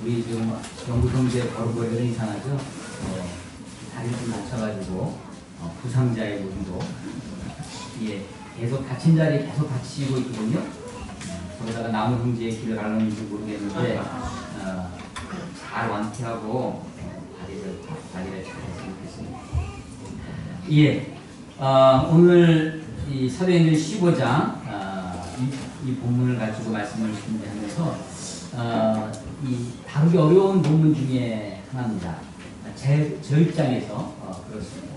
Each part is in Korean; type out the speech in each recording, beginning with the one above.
우리 지금 영구 경제 걸음걸이가 이상하죠? 다리를 좀 다쳐가지고 부상자의 모습도 계속 다친 자리에 계속 다치고 있거든요. 거기다가 나무 형제의 길을 가는지 모르겠는데 잘 완쾌하고 다리를 잘 했으면 좋겠습니다. 오늘 이 사도행전 15장 이 본문을 가지고 말씀을 준비하면서 이 다루기 어려운 본문 중에 하나입니다. 제 입장에서 그렇습니다.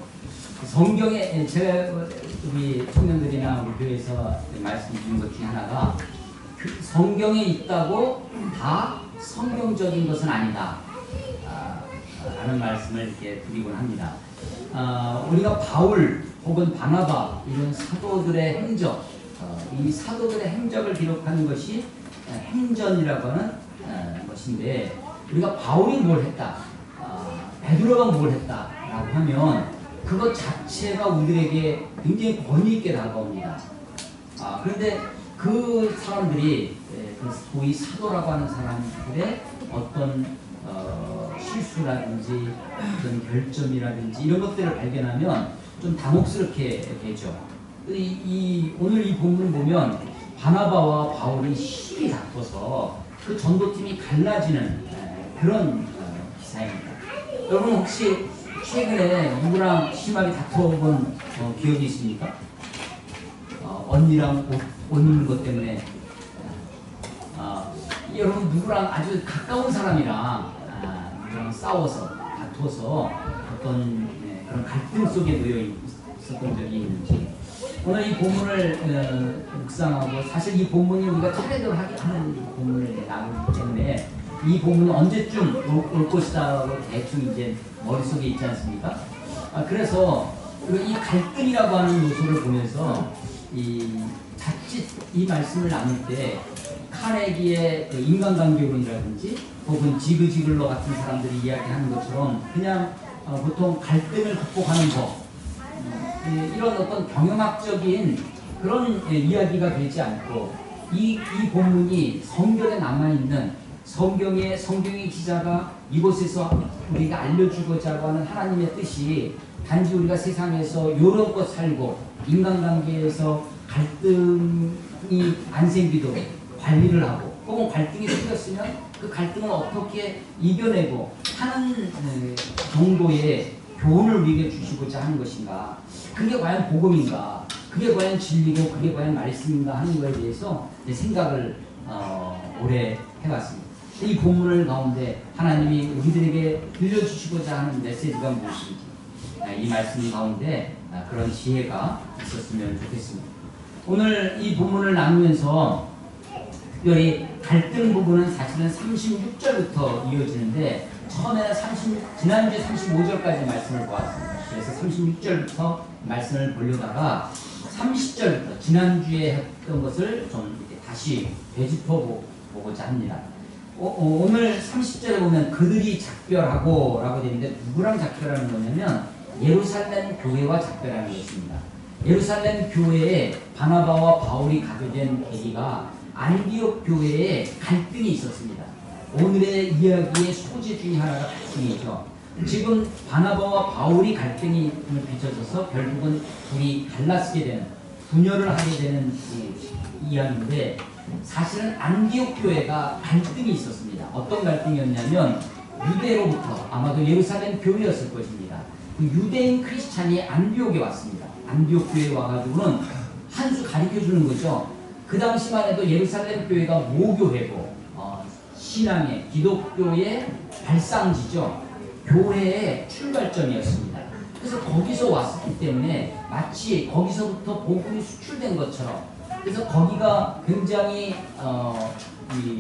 성경에 제가 우리 청년들이나 우리 교회에서 말씀 드린 것 중에 하나가 성경에 있다고 다 성경적인 것은 아니다 라는 말씀을 이렇게 드리곤 합니다. 우리가 바울 혹은 바나바 이런 사도들의 행적, 이 사도들의 행적을 기록하는 것이 행전이라고 하는 것인데, 우리가 바울이 뭘 했다, 베드로가 뭘 했다라고 하면 그것 자체가 우리에게 굉장히 권위 있게 다가옵니다. 그런데 그 사람들이 소위 사도라고 하는 사람들의 어떤 실수라든지 어떤 결점이라든지 이런 것들을 발견하면 좀 당혹스럽게 되죠. 오늘 이 본문을 보면 바나바와 바울이 심히 다퉈서 그 전도팀이 갈라지는 그런 기사입니다. 여러분 혹시 최근에 누구랑 심하게 다퉈본 기억이 있습니까? 언니랑 옷 입는 것 때문에 여러분 누구랑 아주 가까운 사람이랑 싸워서 다퉈서 어떤 그런 갈등 속에 놓여 있었던 적이 있는지, 오늘 이 본문을 묵상하고, 사실 이 본문이 우리가 차례대로 하는 본문을 나오기 때문에 이 본문은 언제쯤 올 것이다라고 대충 이제 머릿속에 있지 않습니까? 그래서 이 갈등이라고 하는 요소를 보면서 자칫 이 말씀을 나눌 때 카네기의 인간관계론이라든지 혹은 지그지글러 같은 사람들이 이야기하는 것처럼 그냥 보통 갈등을 극복하는 법, 이런 어떤 경영학적인 그런 이야기가 되지 않고 이 본문이 성경에 남아있는 성경의 기자가 이곳에서 우리가 알려주고자 하는 하나님의 뜻이 단지 우리가 세상에서 요런껏 살고 인간관계에서 갈등이 안 생기도록 관리를 하고, 혹은 갈등이 생겼으면 그 갈등을 어떻게 이겨내고 하는 정도의 교훈을 우리에게 주시고자 하는 것인가, 그게 과연 복음인가, 그게 과연 진리고 그게 과연 말씀인가 하는 것에 대해서 생각을 오래 해왔습니다. 이 본문을 가운데 하나님이 우리들에게 들려주시고자 하는 메시지가 무엇인지, 이 말씀 가운데 그런 지혜가 있었으면 좋겠습니다. 오늘 이 본문을 나누면서 특별히 갈등 부분은 사실은 36절부터 이어지는데, 처음에는 지난주에 35절까지 말씀을 보았습니다. 그래서 36절부터 말씀을 보려다가 30절부터 지난주에 했던 것을 좀 다시 되짚어 보고자 합니다. 오늘 30절에 보면 그들이 작별하고 라고 되어 있는데, 누구랑 작별하는 거냐면 예루살렘 교회와 작별하는 것입니다. 예루살렘 교회에 바나바와 바울이 가게 된 계기가 안디옥 교회에 갈등이 있었습니다. 오늘의 이야기의 소재 중에 하나가 갈등이죠. 지금 바나바와 바울이 갈등이 빚어져서 결국은 둘이 갈라지게 되는, 분열을 하게 되는 이야기인데, 사실은 안디옥 교회가 갈등이 있었습니다. 어떤 갈등이었냐면 유대로부터, 아마도 예루살렘 교회였을 것입니다. 그 유대인 크리스찬이 안디옥에 왔습니다. 안디옥 교회에 와가지고는 한 수 가르쳐주는 거죠. 그 당시만 해도 예루살렘 교회가 모교회고 신앙의 기독교의 발상지죠. 교회의 출발점이었습니다. 그래서 거기서 왔기 때문에 마치 거기서부터 복음이 수출된 것처럼, 그래서 거기가 굉장히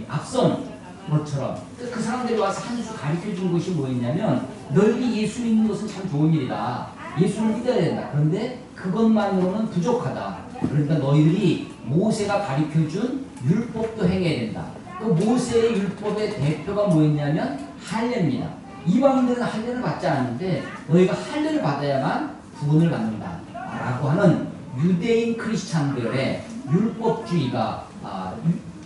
앞선 것처럼, 그 사람들이 와서 한 수 가르쳐준 것이 뭐였냐면, 너희들이 예수 믿는 것은 참 좋은 일이다. 예수를 믿어야 된다. 그런데 그것만으로는 부족하다. 그러니까 너희들이 모세가 가르쳐준 율법도 행해야 된다. 그 모세의 율법의 대표가 뭐였냐면 할례입니다. 이방인들은 할례를 받지 않는데 너희가 할례를 받아야만 구원을 받는다 라고 하는 유대인 크리스찬들의 율법주의가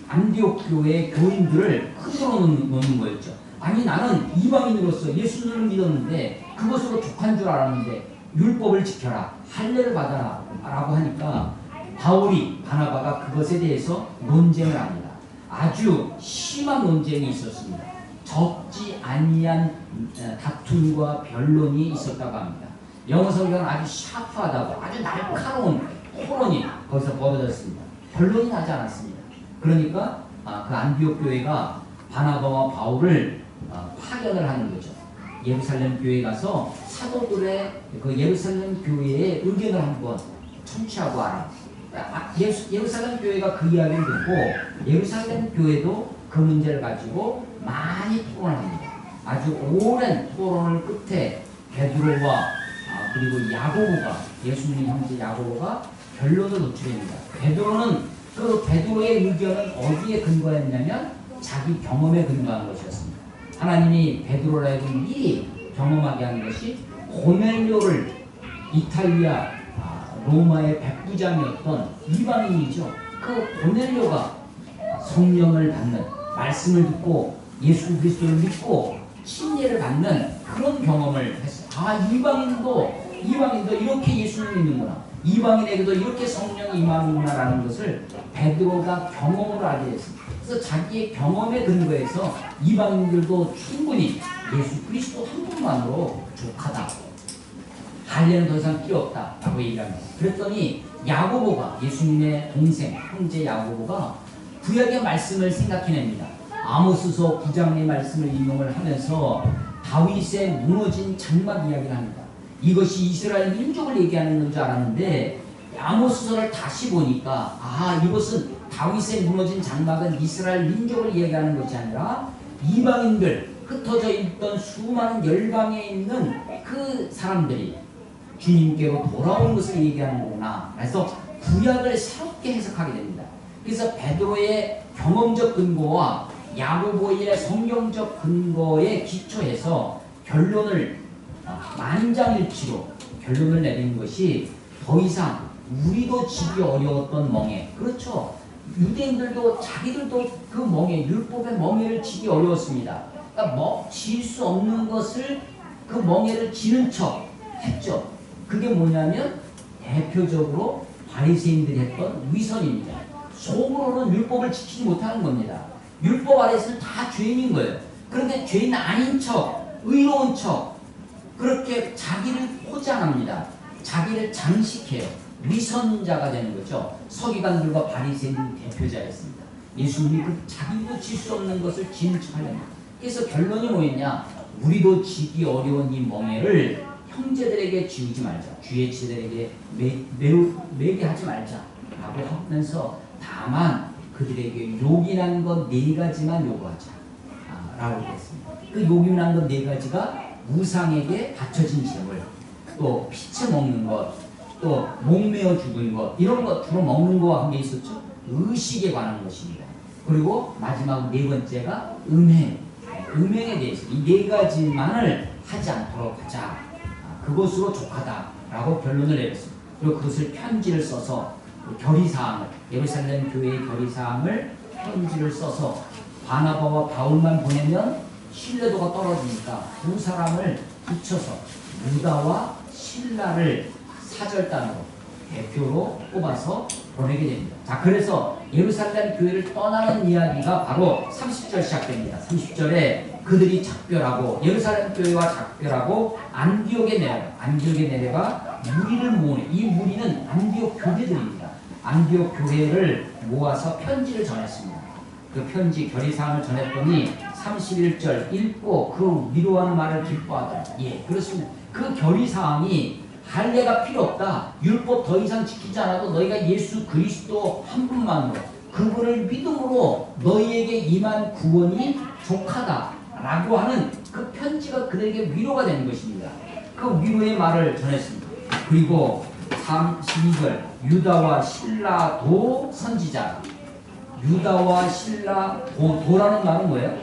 안디옥 교회의 교인들을 흔들어 놓는 거였죠. 아니 나는 이방인으로서 예수님을 믿었는데 그것으로 족한 줄 알았는데 율법을 지켜라 할례를 받아라 라고 하니까 바나바가 그것에 대해서 논쟁을 합니다. 아주 심한 논쟁이 있었습니다. 적지 아니한 다툼과 변론이 있었다고 합니다. 영어 성경은 아주 샤프하다고 아주 날카로운 토론이 거기서 벌어졌습니다. 변론이 나지 않았습니다. 그러니까 그 안디옥 교회가 바나바와 바울을 파견을 하는 거죠. 예루살렘 교회에 가서 사도들의 그 예루살렘 교회의 의견을 한번 청취하고 알아. 예루살렘 교회가 그 이야기를 듣고 예루살렘 교회도 그 문제를 가지고 많이 토론을 합니다. 아주 오랜 토론을 끝에 베드로와 그리고 야고보가 예수님의 형제 야고보가 결론을 도출합니다. 베드로의 의견은 어디에 근거했냐면 자기 경험에 근거한 것이었습니다. 하나님이 베드로라고 미리 경험하게 한 것이 고넬료를 이탈리아 로마의 백부장이었던 이방인이죠. 그 고넬료가 성령을 받는 말씀을 듣고 예수 그리스도를 믿고 침례를 받는 그런 경험을 했어요. 이방인도 이렇게 예수를 믿는구나. 이방인에게도 이렇게 성령이 임하는구나라는 것을 베드로가 경험으로 알게 됐습니다. 그래서 자기의 경험에 근거해서 이방인들도 충분히 예수 그리스도 한 분만으로 족하다. 할례는 더 이상 필요 없다 라고 얘기합니다. 그랬더니 야고보가 예수님의 동생 형제 야고보가 구약의 말씀을 생각해냅니다. 아모스서 9장의 말씀을 인용을 하면서 다윗의 무너진 장막 이야기를 합니다. 이것이 이스라엘 민족을 얘기하는 줄 알았는데 아모스서를 다시 보니까 이것은 다윗의 무너진 장막은 이스라엘 민족을 얘기하는 것이 아니라 이방인들 흩어져 있던 수많은 열방에 있는 그 사람들이 주님께로 돌아오는 것을 얘기하는 거구나. 그래서 구약을 새롭게 해석하게 됩니다. 그래서 베드로의 경험적 근거와 야고보의 성경적 근거에 기초해서 결론을 만장일치로 결론을 내린 것이 더 이상 우리도 지기 어려웠던 멍에, 그렇죠. 유대인들도 자기들도 그 멍에, 율법의 멍에를 지기 어려웠습니다. 그러니까 질 수 없는 것을 그 멍에를 지는 척 했죠. 그게 뭐냐면 대표적으로 바리새인들이 했던 위선입니다. 속으로는 율법을 지키지 못하는 겁니다. 율법 아래서는 다 죄인인 거예요. 그런데 죄인 아닌 척, 의로운 척 그렇게 자기를 포장합니다. 자기를 장식해요. 위선자가 되는 거죠. 서기관들과 바리새인 대표자였습니다. 예수님이 그 자기도 질 수 없는 것을 지는 척하려니다. 그래서 결론이 뭐였냐? 우리도 지기 어려운 이 멍에를 형제들에게 지우지 말자. 주의 지들에게 매게 하지 말자. 라고 하면서 다만 그들에게 요긴한 것 4가지만 요구하자. 라고 했습니다. 그 요긴한 것 4가지가 우상에게 바쳐진 재물, 또 피쳐 먹는 것, 또 목매어 죽은 것, 이런 것 주로 먹는 거와 한 게 있었죠. 의식에 관한 것입니다. 그리고 마지막 4번째가 음행에 대해서 이 4가지만을 하지 않도록 하자. 그것으로 족하다라고 결론을 내렸습니다. 그리고 그것을 편지를 써서 결의사항을 예루살렘 교회의 결의사항을 편지를 써서 바나바와 바울만 보내면 신뢰도가 떨어지니까 두 사람을 붙여서 유다와 실라를 사절단으로 대표로 뽑아서 보내게 됩니다. 자, 그래서 예루살렘 교회를 떠나는 이야기가 바로 30절 시작됩니다. 30절에 그들이 작별하고 예루살렘 교회와 작별하고 안디옥에 내려가 무리를 모으네. 이 무리는 안디옥 교회들입니다. 안디옥 교회를 모아서 편지를 전했습니다. 그 편지 결의사항을 전했더니 31절 읽고 그 위로하는 말을 기뻐하더라. 예, 그렇습니다. 그 결의사항이 할례가 필요 없다. 율법 더 이상 지키지 않아도 너희가 예수 그리스도 한 분만으로 그분을 믿음으로 너희에게 임한 구원이 족하다라고 하는 그 편지가 그들에게 위로가 되는 것입니다. 그 위로의 말을 전했습니다. 그리고 32절 유다와 실라도 선지자. 유다와 실라도라는 말은 뭐예요?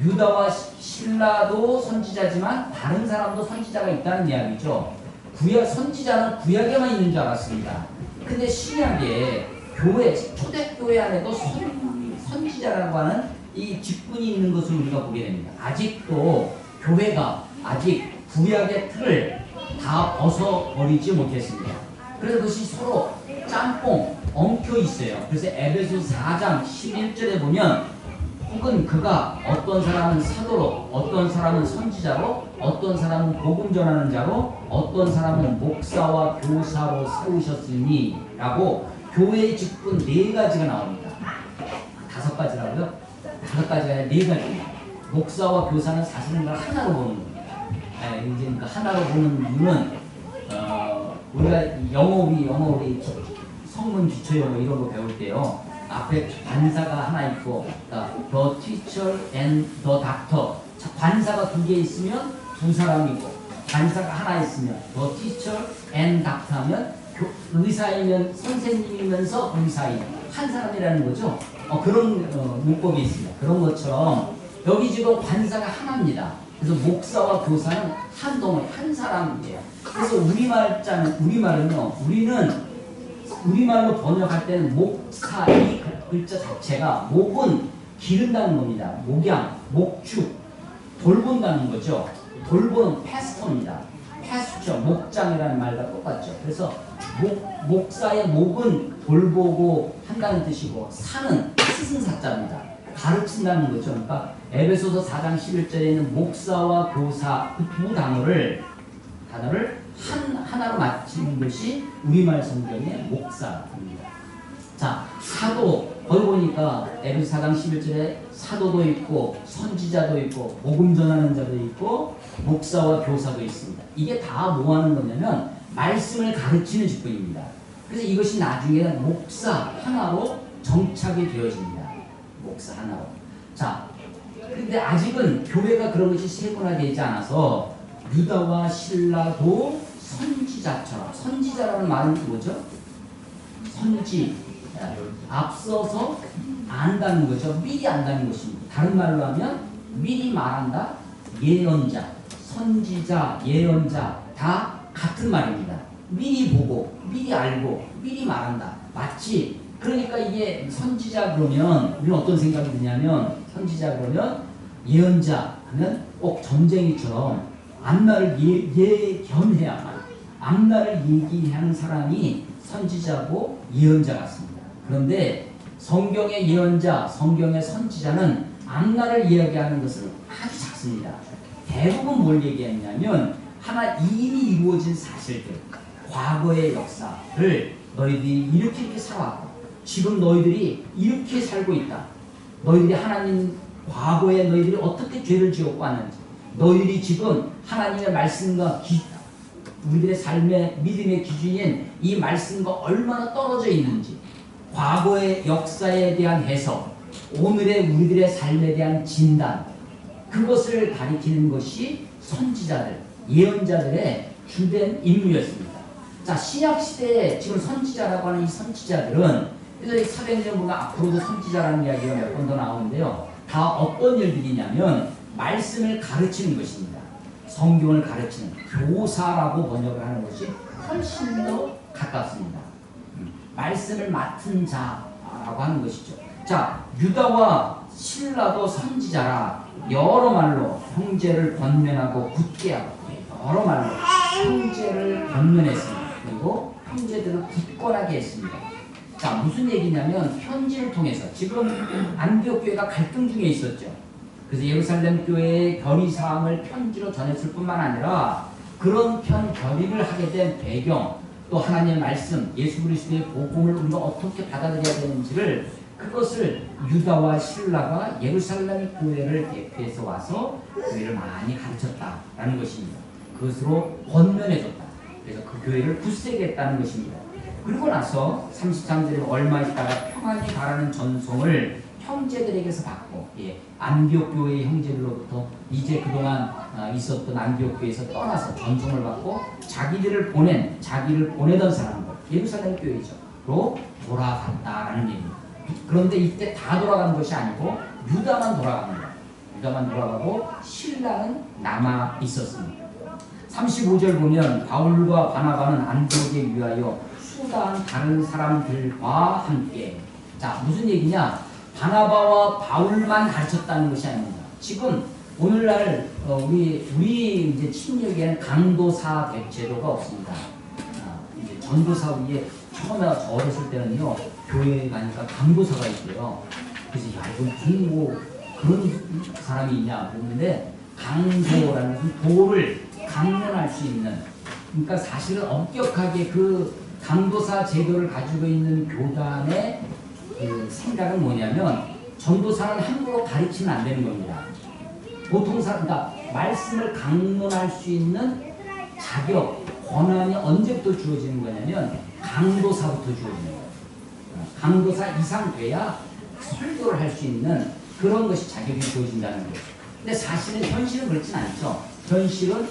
유다와 실라도 선지자지만 다른 사람도 선지자가 있다는 이야기죠. 선지자는 구약에만 있는 줄 알았습니다. 근데 신약에 초대교회 안에도 선지자라고 하는 이 직분이 있는 것을 우리가 보게 됩니다. 아직도 교회가 아직 구약의 틀을 다 벗어버리지 못했습니다. 그래서 그것이 서로 짬뽕, 엉켜 있어요. 그래서 에베소 4장 11절에 보면 혹은 그가 어떤 사람은 사도로, 어떤 사람은 선지자로, 어떤 사람은 복음 전하는 자로, 어떤 사람은 목사와 교사로 세우셨으니 라고 교회의 직분 4가지가 나옵니다. 5가지라고요? 5가지가 아니라 4가지입니다. 목사와 교사는 사실은 하나로 보는 겁니다. 이제 그러니까 하나로 보는 이유는 우리가 영어 우리 성문 기초 영어 이런 거 배울 때요. 앞에 관사가 하나 있고, the teacher and the doctor. 자, 관사가 2개 있으면 2사람이고, 관사가 하나 있으면 the teacher and doctor 하면 의사이면 선생님이면서 의사인 한 사람이라는 거죠. 그런 문법이 있습니다. 그런 것처럼 여기 지금 관사가 하나입니다. 그래서 목사와 교사는 한 덩어리, 한 사람이에요. 그래서 우리말은요, 우리말로 번역할 때는 목사, 이 글자 자체가 목은 기른다는 겁니다. 목양, 목축, 돌본다는 거죠. 돌보는 패스터입니다. 패스처, 목장이라는 말과 똑같죠. 그래서 목사의 목은 돌보고 한다는 뜻이고, 사는 스승사자입니다. 가르친다는 거죠. 그러니까 에베소서 4장 11절에는 목사와 교사 그 두 단어를 하나로 맞추는 것이 우리말 성경의 목사입니다. 자, 사도, 거기 보니까 에베소 4장 11절에 사도도 있고 선지자도 있고 복음 전하는 자도 있고 목사와 교사도 있습니다. 이게 다 뭐 하는 거냐면 말씀을 가르치는 직분입니다. 그래서 이것이 나중에는 목사 하나로 정착이 되어집니다. 목사 하나로. 자, 근데 아직은 교회가 그런 것이 세분화되지 않아서 유다와 실라도 선지자처럼, 선지자라는 말은 뭐죠? 선지, 앞서서 안다는 거죠. 미리 안다는 것입니다. 다른 말로 하면 미리 말한다, 예언자, 선지자, 예언자 다 같은 말입니다. 미리 보고, 미리 알고, 미리 말한다. 마치 그러니까 이게 선지자 그러면 우리는 어떤 생각이 드냐면 선지자 그러면 예언자 하면 꼭 전쟁이처럼 앞날을 예견해야만 앞날을 얘기하는 사람이 선지자고 예언자 같습니다. 그런데 성경의 예언자, 성경의 선지자는 앞날을 이야기하는 것은 아주 작습니다. 대부분 뭘 얘기했냐면 하나 이미 이루어진 사실들, 과거의 역사를 너희들이 이렇게 살아왔고 지금 너희들이 이렇게 살고 있다. 너희들이 하나님 과거에 너희들이 어떻게 죄를 지었고 왔는지, 너희들이 지금 하나님의 말씀과 우리들의 삶의 믿음의 기준인 이 말씀과 얼마나 떨어져 있는지, 과거의 역사에 대한 해석, 오늘의 우리들의 삶에 대한 진단, 그것을 가리키는 것이 선지자들, 예언자들의 주된 임무였습니다. 자, 신약시대에 지금 선지자라고 하는 이 선지자들은 그래서 400년 보면 앞으로도 선지자라는 이야기가 몇 번 더 나오는데요. 다 어떤 일들이냐면 말씀을 가르치는 것입니다. 성경을 가르치는 교사라고 번역을 하는 것이 훨씬 더 가깝습니다. 말씀을 맡은 자라고 하는 것이죠. 자, 유다와 실라도 선지자라 여러 말로 형제를 권면하고 굳게 하고 여러 말로 형제를 권면했습니다. 그리고 형제들을 굳건하게 했습니다. 자, 무슨 얘기냐면 편지를 통해서 지금 안디옥 교회가 갈등 중에 있었죠. 그래서 예루살렘 교회의 결의사항을 편지로 전했을 뿐만 아니라 그런 결의를 하게 된 배경, 또 하나님의 말씀, 예수 그리스도의 복음을 우리가 어떻게 받아들여야 되는지를 그것을 유다와 실라가 예루살렘 교회를 대표해서 와서 교회를 많이 가르쳤다라는 것입니다. 그것으로 권면해줬다. 그래서 그 교회를 굳세게 했다는 것입니다. 그리고 나서 33절에 얼마 있다가 평안히 가라는 전송을 형제들에게서 받고, 안디옥 교회의 형제들로부터 이제 그동안 있었던 안디옥 교회에서 떠나서 전송을 받고 자기를 보내던 사람들, 예루살렘 교회죠.로 돌아갔다라는 얘기입니다. 그런데 이때 다 돌아간 것이 아니고 유다만 돌아갑니다. 유다만 돌아가고 신라는 남아 있었습니다. 35절 보면 바울과 바나바는 안디옥에 위하여 수다한 다른 사람들과 함께. 자, 무슨 얘기냐? 바나바와 바울만 가르쳤다는 것이 아닙니다. 지금 오늘날 우리 이제 침략에는 강도사 제도가 없습니다. 이제 전도사 위에 처음에 저 어렸을 때는요, 교회에 가니까 강도사가 있대요. 그래서 야, 이거 무슨 뭐 그런 사람이 있냐 그랬는데, 강도라는 것은 도를 강론할 수 있는, 그러니까 사실은 엄격하게 그 강도사 제도를 가지고 있는 교단의 그 생각은 뭐냐면, 전도사는 함부로 가르치면 안 되는 겁니다. 보통 그러니까 말씀을 강론할 수 있는 자격, 권한이 언제부터 주어지는 거냐면 강도사부터 주어지는 거예요. 강도사 이상 돼야 설교를 할 수 있는 그런 것이 자격이 주어진다는 거예요. 근데 사실은 현실은 그렇진 않죠. 현실은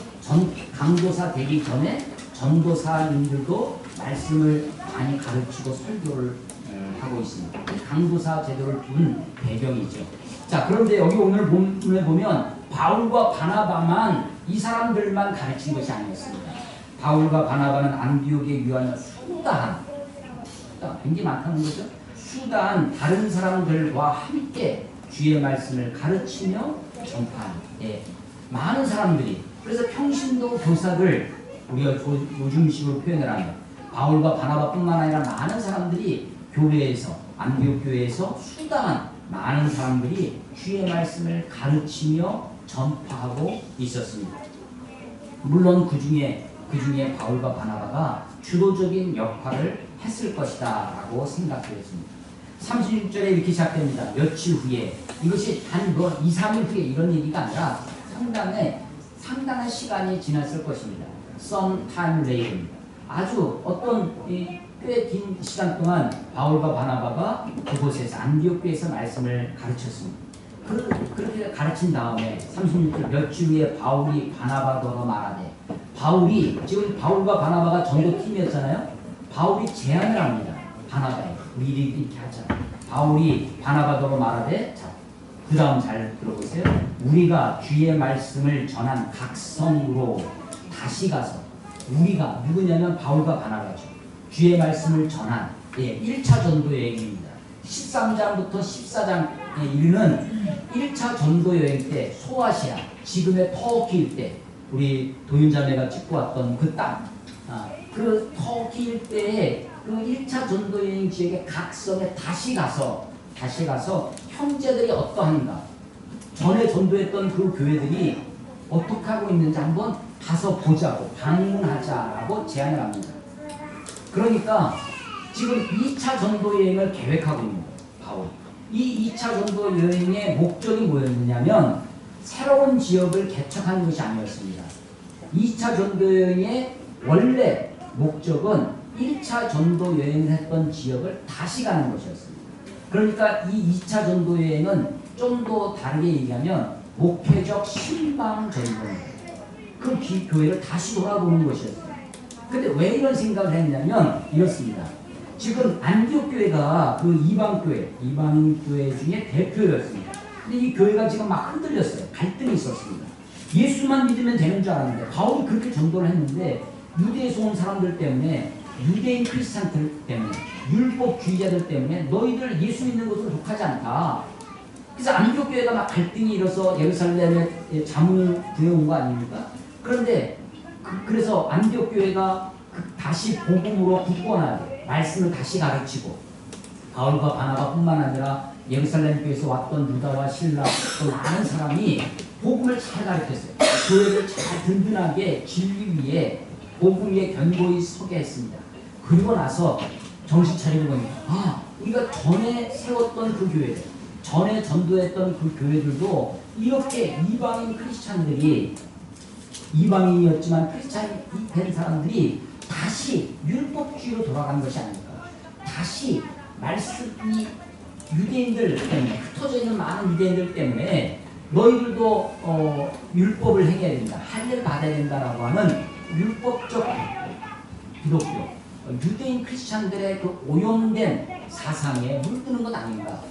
강도사 되기 전에 전도사님들도 말씀을 많이 가르치고 설교를 하고 있습니다. 강도사 제도를 둔 배경이죠. 자, 그런데 여기 오늘 본문에 보면 바울과 바나바만, 이 사람들만 가르친 것이 아니었습니다. 바울과 바나바는 안디옥에 유한 수다한, 굉장히 많다는 거죠. 수다한 다른 사람들과 함께 주의 말씀을 가르치며 전파한, 많은 사람들이, 그래서 평신도 교사들, 우리가 요즘식으로 표현을 하면 바울과 바나바뿐만 아니라 많은 사람들이 교회에서, 안디옥 교회에서 수다한 많은 사람들이 주의 말씀을 가르치며 전파하고 있었습니다. 물론 그 중에 바울과 바나바가 주도적인 역할을 했을 것이다 라고 생각되었습니다. 36절에 이렇게 시작됩니다. 며칠 후에, 이것이 단 2, 3일 후에 이런 얘기가 아니라 상당한 시간이 지났을 것입니다. Some time later입니다. 아주 꽤 긴 시간 동안 바울과 바나바가 그곳에서 안디옥교에서 말씀을 가르쳤습니다. 그렇게 가르친 다음에 36절, 며칠 후에 바울이 바나바더러 말하되, 바울이, 지금 바울과 바나바가 전도팀이었잖아요. 바울이 제안을 합니다. 바나바에 미리 이렇게 하잖아요. 바울이 바나바더러 말하되, 자, 그 다음 잘 들어보세요. 우리가 주의 말씀을 전한 각 성으로 다시 가서, 우리가 누구냐면 바울과 바나바죠. 주의 말씀을 전한 1차 전도 여행입니다. 13장부터 14장에 이르는 1차 전도 여행 때 소아시아, 지금의 터키 일대, 우리 도윤자매가 찍고 왔던 그 땅, 그 터키 일대의 그 1차 전도 여행 지역의 각 성에 다시 가서 형제들이 어떠한가, 전에 전도했던 그 교회들이 어떻게 하고 있는지 한번 가서 보자고, 방문하자라고 제안을 합니다. 그러니까 지금 2차 전도 여행을 계획하고 있는 거예요, 바울이. 이 2차 전도 여행의 목적이 뭐였느냐면 새로운 지역을 개척하는 것이 아니었습니다. 2차 전도 여행의 원래 목적은 1차 전도 여행을 했던 지역을 다시 가는 것이었습니다. 그러니까 이 2차 전도 여행은 좀 더 다르게 얘기하면 목회적 신방 전도입니다. 그 교회를 다시 돌아보는 것이었어요. 근데 왜 이런 생각을 했냐면 이렇습니다. 지금 안디옥 교회가 그 이방 교회 중에 대표였습니다. 근데 이 교회가 지금 막 흔들렸어요. 갈등이 있었습니다. 예수만 믿으면 되는 줄 알았는데, 바울이 그렇게 전도를 했는데 유대에서 온 사람들 때문에, 유대인 크리스찬들 때문에, 율법주의자들 때문에 너희들 예수 믿는 것으로 독하지 않다. 그래서 안디옥 교회가 막 갈등이 일어서 예루살렘에 자문을 구해온 거 아닙니까? 그런데 그래서 안디옥 교회가 다시 복음으로 굳건하게 말씀을 다시 가르치고, 바울과 바나바뿐만 아니라 예루살렘 교회에서 왔던 유다와 실라 또 많은 사람이 복음을 잘 가르쳤어요. 교회를 잘 든든하게 진리 위에, 복음 위에 견고히 서게 했습니다. 그리고 나서 정신 차리고 보니까 우리가 전에 세웠던 그 교회들, 전에 전도했던 그 교회들도 이렇게 이방인 크리스찬들이, 이방인이었지만 크리스찬이 된 사람들이 다시 율법주의로 돌아가는 것이 아닐까. 다시 말씀이 유대인들 때문에, 흩어져 있는 많은 유대인들 때문에 너희들도 율법을 행해야 된다, 할례를 받아야 된다라고 하는 율법적 기독교, 유대인 크리스찬들의 그 오염된 사상에 물드는 것 아닌가.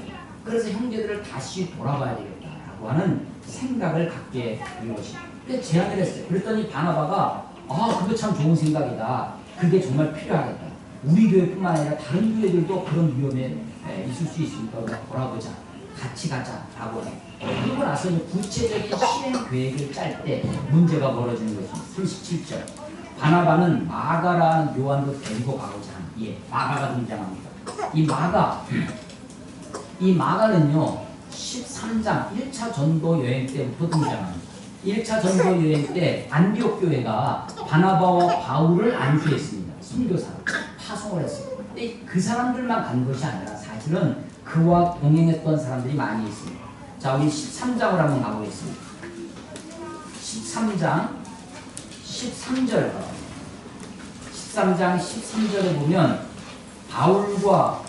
그래서 형제들을 다시 돌아봐야 되겠다라고 하는 생각을 갖게 된 것입니다. 근데 제안을 했어요. 그랬더니 바나바가 그거 참 좋은 생각이다. 그게 정말 필요하겠다. 우리 교회뿐만 아니라 다른 교회들도 그런 위험에 있을 수 있으니까 우리가 돌아보자 같이 가자라고 해요. 그리고 나서 구체적인 실행 계획을 짤 때 문제가 벌어지는 것입니다. 37절. 바나바는 마가라는 요한도 데리고 가고자 하는, 마가가 등장합니다. 이 마가는요 13장 1차 전도 여행 때부터 등장합니다. 1차 전도 여행 때 안디옥 교회가 바나바와 바울을 안수했습니다. 선교사로 파송을 했어요. 근데 그 사람들만 간 것이 아니라 사실은 그와 동행했던 사람들이 많이 있습니다. 자, 우리 13장을 한번 가보겠습니다. 13장 13절 13장 13절에 보면 바울과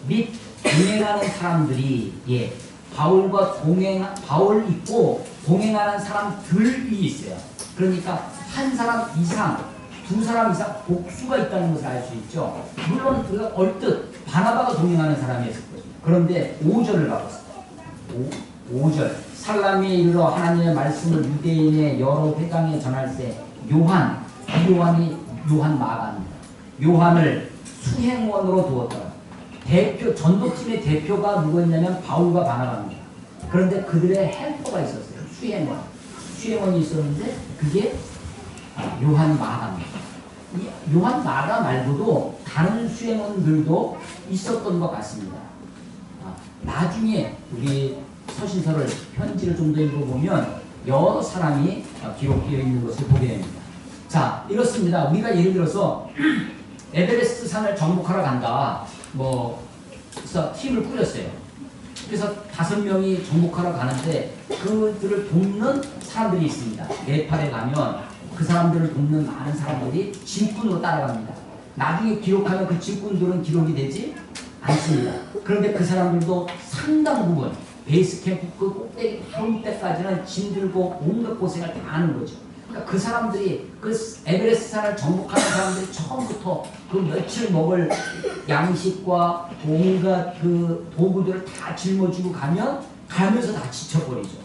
및 동행하는 사람들이 바울 있고 동행하는 사람들이 있어요. 그러니까 한 사람 이상, 두 사람 이상 복수가 있다는 것을 알 수 있죠. 물론 우리가 얼뜻 바나바가 동행하는 사람이었을 것입니다. 그런데 5절을 봐보세요. 5절. 살라미에 이르러 하나님의 말씀을 유대인의 여러 회당에 전할 때 요한이 요한 마가입니다. 요한을 수행원으로 두었더라. 전도팀의 대표가 누구였냐면 바울과 바나바입니다. 그런데 그들의 헬퍼가 있었어요. 수행원이 있었는데 그게 요한 마가입니다. 이 요한 마가 말고도 다른 수행원들도 있었던 것 같습니다. 나중에 우리 서신서를 편지를 좀 더 읽어보면 여러 사람이 기록되어 있는 것을 보게 됩니다. 자, 이렇습니다. 우리가 예를 들어서 에베레스트 산을 정복하러 간다. 그래서 팀을 꾸렸어요. 그래서 5명이 정복하러 가는데 그들을 돕는 사람들이 있습니다. 네팔에 가면 그 사람들을 돕는 많은 사람들이 짐꾼으로 따라갑니다. 나중에 기록하면 그 짐꾼들은 기록이 되지 않습니다. 그런데 그 사람들도 상당 부분 베이스 캠프 그 꼭대기 바로 때까지는 짐 들고 온갖 고생을 다 하는 거죠. 그러니까 그 사람들이 그 에베레스트 산을 정복하는 사람들이 처음부터 그 며칠 먹을 양식과 온갖 그 도구들을 다 짊어지고 가면서 다 지쳐버리죠.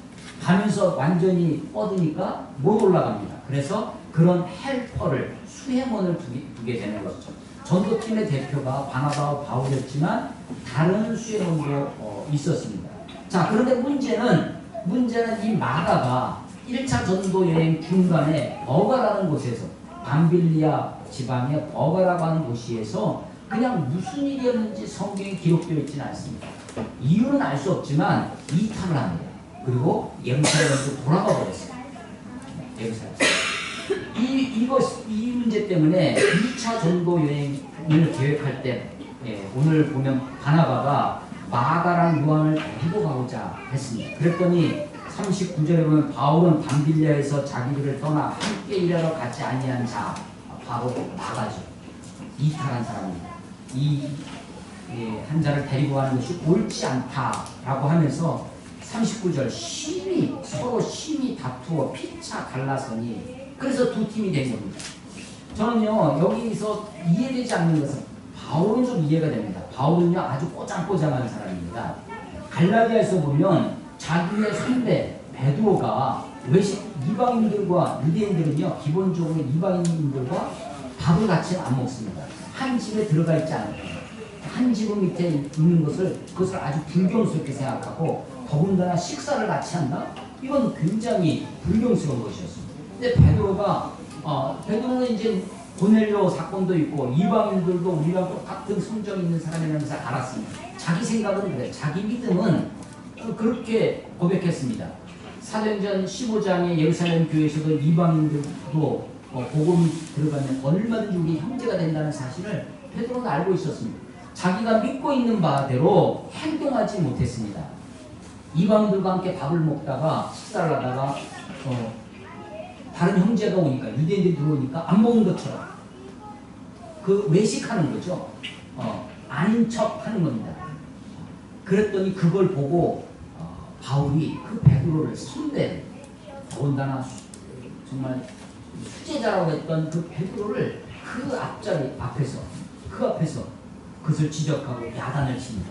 가면서 완전히 뻗으니까 못 올라갑니다. 그래서 그런 헬퍼를 수행원을 두게 되는 것이죠. 전도팀의 대표가 바나바와 바울이었지만 다른 수행원도 있었습니다. 자, 그런데 문제는 이 마가가 1차 전도 여행 중간에 버가라는 곳에서 밤빌리아 지방의 버가라고 하는 도시에서 그냥 무슨 일이었는지 성경에 기록되어 있지는 않습니다. 이유는 알 수 없지만 이탈을 합니다. 그리고 예루살렘으로 돌아가 버렸어요. 예루살렘. 이 문제 때문에 2차 전도 여행을 계획할 때 오늘 보면 바나바가 마가랑 요한을 데리고 가고자 했습니다. 그랬더니 39절에 보면 바울은 밤빌리아에서 자기들을 떠나 함께 일하러 가지 아니한 자 바로 마가죠. 이탈한 사람입니다. 한 자를 데리고 가는 것이 옳지 않다라고 하면서 39절 서로 심히 다투어 피차 갈라서니 그래서 두 팀이 된 겁니다. 저는요 여기서 이해되지 않는 것은 바울은 좀 이해가 됩니다. 바울은요 아주 꼬장꼬장한 사람입니다. 갈라디아에서 보면 자기의 선배 베드로가 이방인들과 유대인들은요 기본적으로 이방인들과 밥을 같이 안 먹습니다. 한 집에 들어가 있지 않아요. 한 지붕 밑에 있는 그것을 아주 불경스럽게 생각하고 더군다나 식사를 같이 한다? 이건 굉장히 불경스러운 것이었습니다. 근데 베드로는 이제 고넬료 사건도 있고 이방인들도 우리랑 똑같은 성정이 있는 사람이라는 것을 알았습니다. 자기 생각은 그래요. 자기 믿음은 그렇게 고백했습니다. 사도행전 15장의 예루살렘 교회에서도 이방인들도 복음이 들어가면 얼마든지 우리 형제가 된다는 사실을 베드로는 알고 있었습니다. 자기가 믿고 있는 바대로 행동하지 못했습니다. 이방인들과 함께 밥을 먹다가 식사를 하다가 다른 형제가 오니까 유대인들이 들어오니까 안 먹은 것처럼 그 외식하는 거죠. 아닌 척 하는 겁니다. 그랬더니 그걸 보고 바울이 그 베드로를 선대 더군다나 정말 수제자라고 했던 그 베드로를 그 앞에서 그것을 지적하고 야단을 칩니다.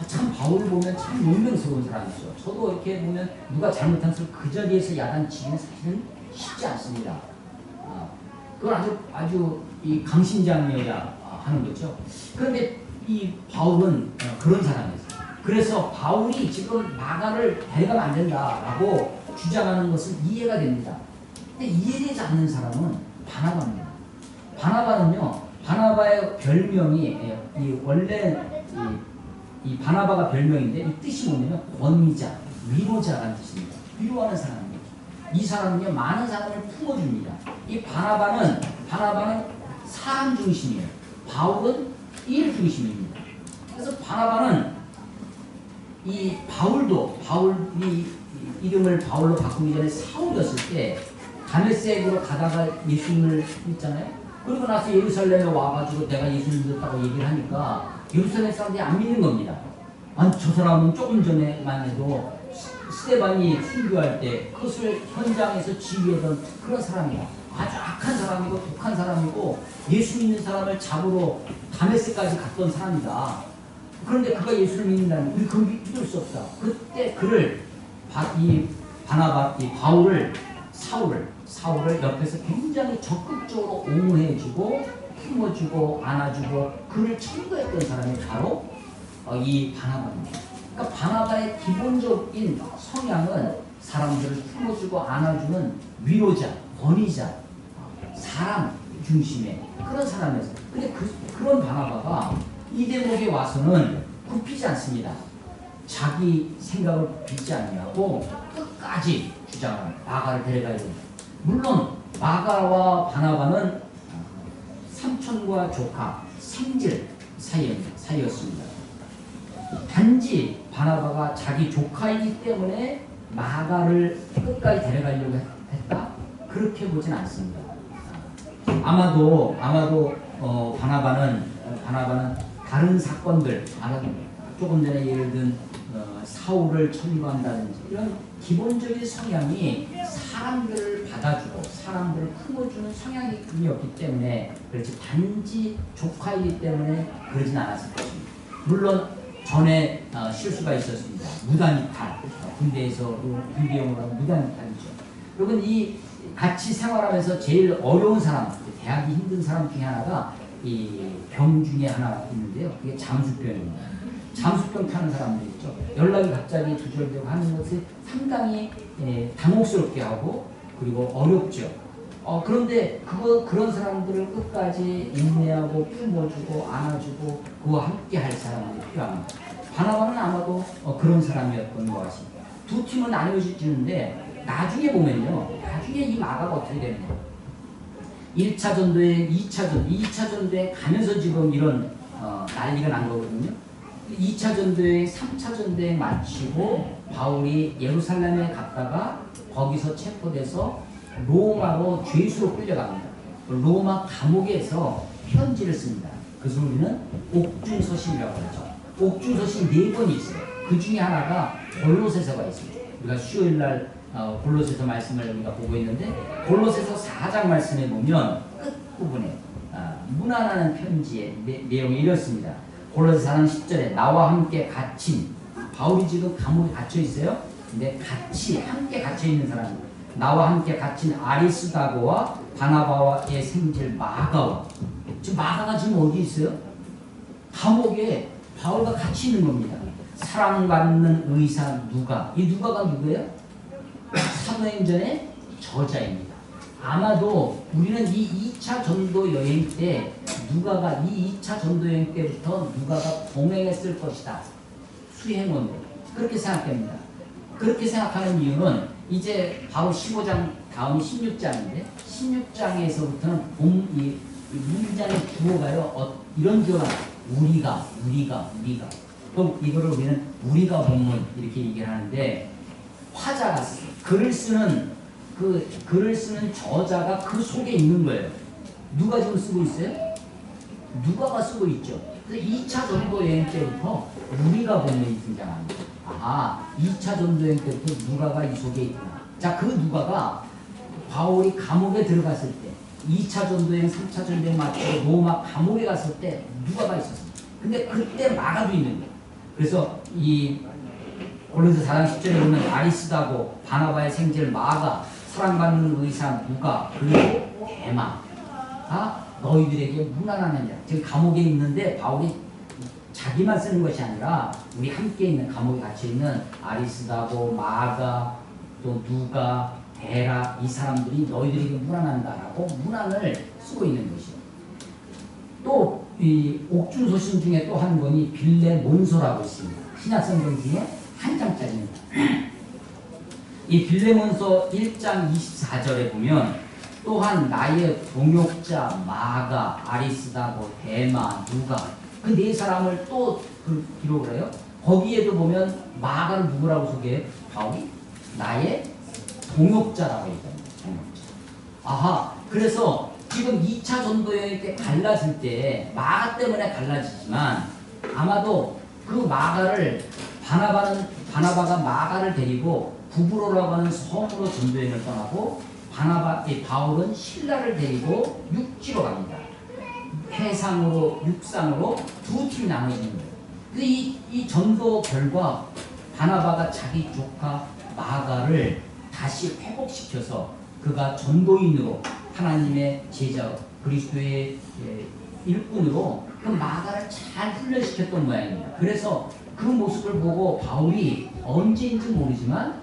참 바울을 보면 참 용맹스러운 사람이죠. 저도 이렇게 보면 누가 잘못한 것을 그 자리에서 야단치기는 사실은 쉽지 않습니다. 그건 아주 이 강심장이어야 하는 거죠. 그런데 이 바울은 그런 사람이었어요. 그래서 바울이 지금 마가를 데려가면 안 된다라고 주장하는 것은 이해가 됩니다. 근데 이해되지 않는 사람은 바나바입니다. 바나바는요, 바나바의 별명이 원래 이 바나바가 별명인데 이 뜻이 뭐냐면 권위자, 위로자라는 뜻입니다. 위로하는 사람입니다. 이 사람은요, 많은 사람을 품어줍니다. 이 바나바는 사람 중심이에요. 바울은 일 중심입니다. 그래서 바나바는 이 바울이 이름을 바울로 바꾸기 전에 사울이었을 때 다메섹으로 가다가 예수님을 믿잖아요. 그리고 나서 예루살렘에 와가지고 내가 예수님 믿었다고 얘기를 하니까 예루살렘 사람들이 안 믿는 겁니다. 아니, 저 사람은 조금 전에만 해도 스데반이 순교할 때 그것을 현장에서 지휘하던 그런 사람이다. 아주 악한 사람이고 독한 사람이고 예수 믿는 사람을 잡으러 다메섹까지 갔던 사람이다. 그런데 그가 예수를 믿는다면 우리 그걸 믿을 수 없다. 그때 바울을 사울을 옆에서 굉장히 적극적으로 옹호해주고 품어주고 안아주고 그를 청구했던 사람이 바로 이 바나바입니다. 그러니까 바나바의 기본적인 성향은 사람들을 품어주고 안아주는 위로자, 권위자, 사람 중심의 그런 사람이었어요. 근데 그런 바나바가 이 대목에 와서는 굽히지 않습니다. 자기 생각을 굽히지 아니하고 끝까지 주장하는 마가를 데려가야 됩니다. 물론 마가와 바나바는 삼촌과 조카, 생질 사이였습니다. 단지 바나바가 자기 조카이기 때문에 마가를 끝까지 데려가려고 했다? 그렇게 보진 않습니다. 아마도 바나바는 다른 사건들, 조금 전에 예를 든 사울을 청구한다든지 이런 기본적인 성향이 사람들을 받아주고 사람들을 품어주는 성향이었기 때문에 그렇지 단지 조카이기 때문에 그러진 않았을 것입니다. 물론 전에 실수가 있었습니다. 무단이탈, 군대용어로 무단이탈이죠. 여러분 이 같이 생활하면서 제일 어려운 사람, 대하기 힘든 사람 중에 하나가 이 병 중에 하나 있는데요. 그게 잠수병입니다. 잠수병 타는 사람들 있죠. 연락이 갑자기 두절되고 하는 것이 상당히 당혹스럽게 하고 그리고 어렵죠. 그런데 그런 사람들을 끝까지 인내하고 품어주고 안아주고 그와 함께 할 사람들이 필요합니다. 바나바는 아마도 그런 사람이었던 것 같습니다. 두 팀은 나뉘어지는데 나중에 보면요. 나중에 이 마가가 어떻게 되느냐. 1차 전도행, 2차 전도행 가면서 지금 이런 난리가 난 거거든요. 2차 전도행, 3차 전도행 마치고 바울이 예루살렘에 갔다가 거기서 체포돼서 로마로 죄수로 끌려갑니다. 로마 감옥에서 편지를 씁니다. 그래서 우리는 옥중서신이라고 하죠. 옥중서신 4번이 있어요. 그 중에 하나가 골로새서가 있습니다. 우리가 수요일날 골로새서 말씀을 우리가 보고 있는데 골로새서 4장 말씀에 보면 끝부분에 문안하는 편지의 내용이 이렇습니다. 골로새 4장 10절에 나와 함께 갇힌 바울이 지금 감옥에 갇혀 있어요. 근데 함께 갇혀 있는 사람입니다. 나와 함께 갇힌 아리스다고와 바나바와의 생질 마가와 지금 마가가 지금 어디 있어요? 감옥에 바울과 같이 있는 겁니다. 사랑받는 의사 누가 이 누가가 누구예요? 사도행전의 저자입니다. 아마도 우리는 이 2차 전도 여행 때 누가가 이 2차 전도 여행 때부터 누가가 동행했을 것이다. 수행원으로 그렇게 생각됩니다. 그렇게 생각하는 이유는 이제 바로 15장 다음이 16장인데 16장에서부터는 이 문장의 주어가요. 이런 주어가 우리가 또 이거를 우리는 우리가 본문 이렇게 얘기를 하는데 화자가 글을 쓰는 저자가 그 속에 있는 거예요. 누가 지금 쓰고 있어요? 누가가 쓰고 있죠. 그래서 2차 전도 여행 때부터 우리가 본문이 등장합니다. 2차 전도 여행 때부터 누가가 이 속에 있구나. 자, 그 누가가 바울이 감옥에 들어갔을 때 2차 전도여행, 3차 전도여행 마치고 로마 감옥에 갔을 때 누가가 있었습니다. 근데 그때 마가도 있는 거예요. 그래서 이 골로새 4장 10절에 보면 아리스다고 바나바의 생질 마가 사랑받는 의사 누가 그리고 대마 너희들에게 무난하느냐. 지금 감옥에 있는데 바울이 자기만 쓰는 것이 아니라 우리 함께 있는 감옥에 갇혀 있는 아리스다고 마가 또 누가 데라 이 사람들이 너희들에게 문안한다라고 문안을 쓰고 있는 것이요. 또 이 옥중소신 중에 또 한 권이 빌레몬서라고 있습니다. 신약성경 중에 한 장짜리입니다. 이 빌레몬서 1장 24절에 보면 또한 나의 동역자 마가 아리스다고 데마 누가 그 네 사람을 또 기록을 해요. 거기에도 보면 마가를 누구라고 소개해? 바울이 나의 동역자라고 얘기합니다. 동역자. 아하, 그래서 지금 2차 전도여행 때 갈라질 때 마가 때문에 갈라지지만 아마도 그 마가를 바나바가 마가를 데리고 부브로라고 하는 섬으로 전도여행을 떠나고 바울은 신라를 데리고 육지로 갑니다. 해상으로 육상으로 두 팀이 나눠 있는 거예요. 이 전도 결과 바나바가 자기 조카 마가를 다시 회복시켜서 그가 전도인으로 하나님의 제자 그리스도의 일꾼으로 그 마가를 잘 훈련시켰던 모양입니다. 그래서 그 모습을 보고 바울이 언제인지 모르지만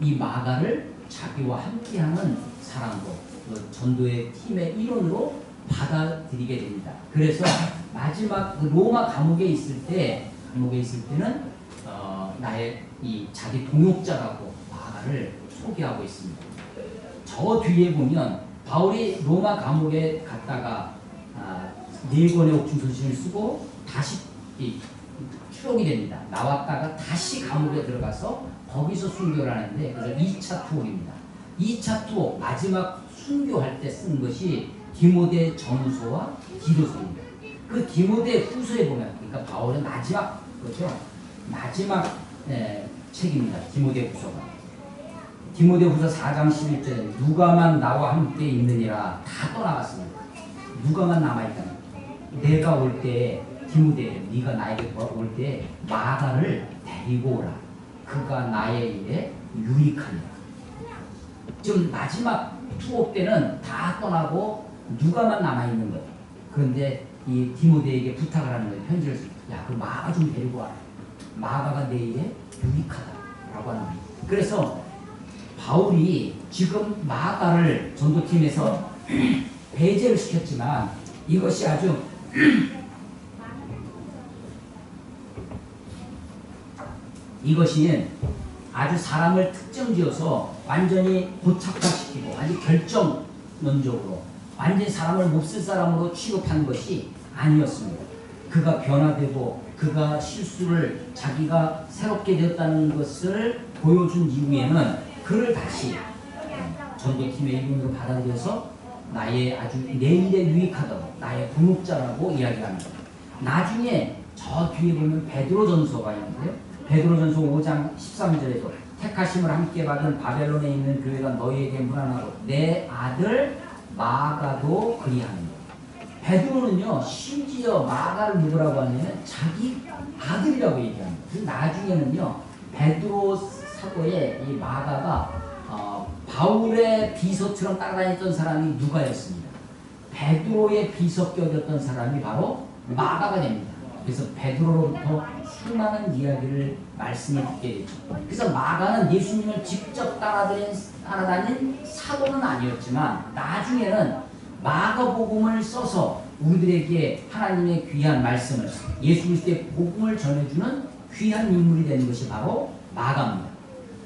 이 마가를 자기와 함께하는 사람으로 그 전도의 팀의 일원으로 받아들이게 됩니다. 그래서 마지막 그 로마 감옥에 있을 때는 나의 이 자기 동역자라고 마가를 소개하고 있습니다. 저 뒤에 보면 바울이 로마 감옥에 갔다가 4권의 옥중소신을 쓰고 다시 추록이 됩니다. 나왔다가 다시 감옥에 들어가서 거기서 순교를 하는데 그래서 2차 투옥입니다. 2차 투옥 마지막 순교할 때 쓴 것이 디모데 전서와 디도서입니다. 그 디모데 후서에 보면 그러니까 바울의 마지막 거죠. 마지막 책입니다. 디모데 후서가. 디모데 후서 4장 11절에 누가만 나와 함께 있느니라 다 떠나갔습니다. 누가만 남아있다. 내가 올 때 디모데 네가 나에게 올 때 마가를 데리고 오라. 그가 나의 일에 유익하니라. 지금 마지막 투옥 때는 다 떠나고 누가만 남아있는 거예요. 그런데 이 디모데에게 부탁을 하는 거예요. 편지를 쓰고 야, 그 마가 좀 데리고 와라. 마가가 내 일에 유익하다라고 하는 거예요. 그래서 바울이 지금 마가를 전도팀에서 배제를 시켰지만 이것이 아주 이것이 아주 사람을 특정지어서 완전히 고착화시키고 아주 결정론적으로 완전히 사람을 몹쓸 사람으로 취급한 것이 아니었습니다. 그가 변화되고 그가 실수를 자기가 새롭게 되었다는 것을 보여준 이후에는 그를 다시 전도팀의 일꾼으로 받아들여서 나의 아주 내 일에 유익하다고 나의 동역자라고 이야기합니다. 나중에 저 뒤에 보면 베드로전서가 있는데요. 베드로전서 5장 13절에도 택하심을 함께 받은 바벨론에 있는 교회가 너희에게 문안하고 내 아들 마가도 그리하느니라. 베드로는요 심지어 마가를 누구라고 하냐면 자기 아들이라고 얘기합니다. 나중에는요 베드로 사도에 이 마가가 바울의 비서처럼 따라다녔던 사람이 누가였습니다. 베드로의 비서격이었던 사람이 바로 마가가 됩니다. 그래서 베드로로부터 수많은 이야기를 말씀을 듣게 되죠. 그래서 마가는 예수님을 직접 따라다닌 사도는 아니었지만 나중에는 마가복음을 써서 우리들에게 하나님의 귀한 말씀을 예수 그리스도의 복음을 전해주는 귀한 인물이 되는 것이 바로 마가입니다.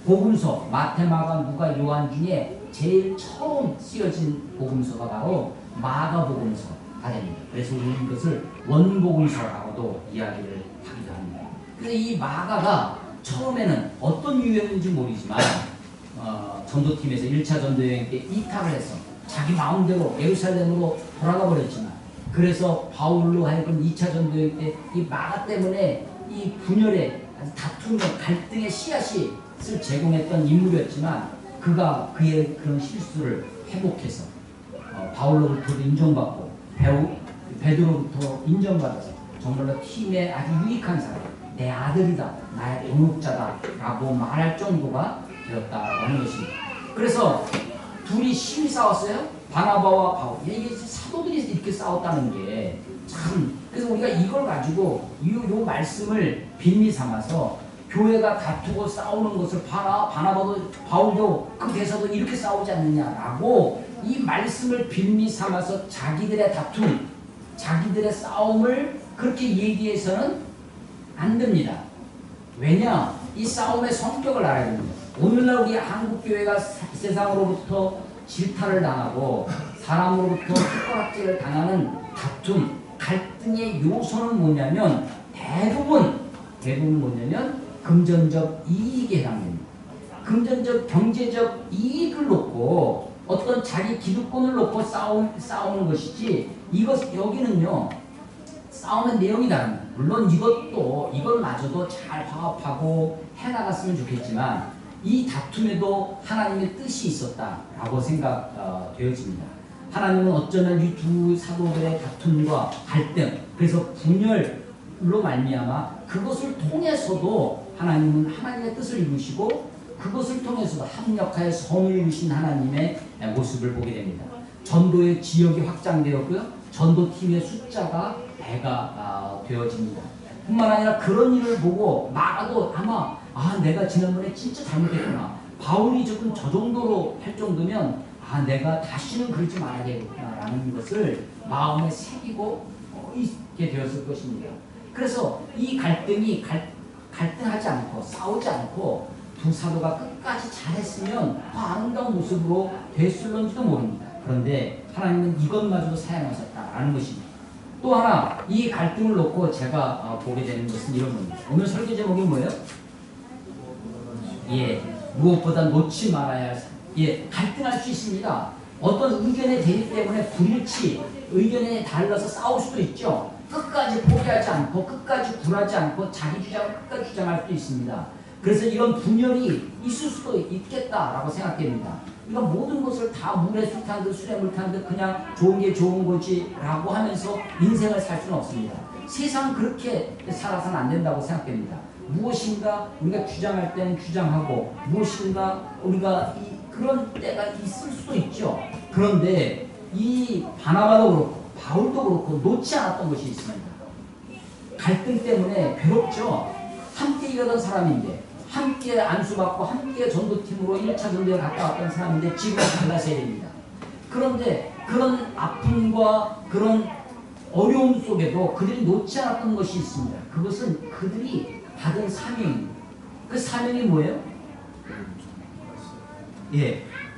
복음서 마태, 마가, 누가, 요한 중에 제일 처음 쓰여진 복음서가 바로 마가복음서가 됩니다. 그래서 우리는 이것을 원복음서라고도 이야기를 하기도 합니다. 그래서 이 마가가 처음에는 어떤 유형인지 모르지만 전도팀에서 1차 전도여행 때 이탈을 해서 자기 마음대로 예루살렘으로 돌아가 버렸지만 그래서 바울로 하여금 2차 전도여행 때 이 마가 때문에 이 분열의 다툼의 갈등의 씨앗을 제공했던 인물이었지만 그가 그의 그런 실수를 회복해서 바울로부터도 인정받고 베드로부터 인정받아서 정말로 팀에 아주 유익한 사람, 내 아들이다, 나의 동역자다 라고 말할 정도가 되었다라고 하는 것입니다. 그래서 둘이 심히 싸웠어요. 바나바와 바울. 이게 사도들이 이렇게 싸웠다는 게 참 그래서 우리가 이걸 가지고 요 말씀을 빌미 삼아서 교회가 다투고 싸우는 것을 바나바도 바울도 그 대사도 이렇게 싸우지 않느냐라고 이 말씀을 빌미 삼아서 자기들의 다툼, 자기들의 싸움을 그렇게 얘기해서는 안 됩니다. 왜냐? 이 싸움의 성격을 알아야 됩니다. 오늘날 우리 한국교회가 세상으로부터 질타를 당하고 사람으로부터 숟가락질을 당하는 다툼, 갈등의 요소는 뭐냐면 대부분 뭐냐면 금전적 이익에 해당됩니다. 금전적 경제적 이익을 놓고 어떤 자기 기득권을 놓고 싸우는 것이지 여기는요 싸움의 내용이 다릅니다. 물론 이것마저도 잘 화합하고 해나갔으면 좋겠지만 이 다툼에도 하나님의 뜻이 있었다라고 생각되어집니다. 하나님은 어쩌면 이 두 사도들의 다툼과 갈등, 그래서 분열로 말미암아 그것을 통해서도 하나님은 하나님의 뜻을 이루시고 그것을 통해서도 합력하여 성을 이루신 하나님의 모습을 보게 됩니다. 전도의 지역이 확장되었고요. 전도팀의 숫자가 배가 되어집니다. 뿐만 아니라 그런 일을 보고 마가도 아마 내가 지난번에 진짜 잘못했구나. 바울이 조금 저 정도로 할 정도면 내가 다시는 그러지 말아야겠구나라는 것을 마음에 새기고 있게 되었을 것입니다. 그래서 이 갈등이 갈등하지 않고 싸우지 않고 두 사도가 끝까지 잘했으면 더 아름다운 모습으로 됐을런지도 모릅니다. 그런데 하나님은 이것마저도 사용하셨다라는 것입니다. 또 하나 이 갈등을 놓고 제가 보게 되는 것은 이런 겁니다. 오늘 설교 제목이 뭐예요? 무엇보다 놓지 말아야 할 삶. 갈등할 수 있습니다. 어떤 의견의 대립 때문에 불일치, 의견에 달라서 싸울 수도 있죠. 끝까지 포기하지 않고 끝까지 굴하지 않고 자기 주장을 끝까지 주장할 수도 있습니다. 그래서 이런 분열이 있을 수도 있겠다라고 생각됩니다. 이거 모든 것을 다 물에 술 탄 듯 술에 물 탄 듯 그냥 좋은 게 좋은 거지 라고 하면서 인생을 살 수는 없습니다. 세상 그렇게 살아서는 안 된다고 생각됩니다. 무엇인가 우리가 주장할 때는 주장하고 무엇인가 우리가 그런 때가 있을 수도 있죠. 그런데 이 바나바도 그렇고 바울도 그렇고 놓지 않았던 것이 있습니다. 갈등 때문에 괴롭죠. 함께 일하던 사람인데 함께 안수받고 함께 전도팀으로 1차 전도에 갔다 왔던 사람인데 지금 갈라서야 됩니다. 그런데 그런 아픔과 그런 어려움 속에도 그들이 놓지 않았던 것이 있습니다. 그것은 그들이 받은 사명입니다. 그 사명이 뭐예요?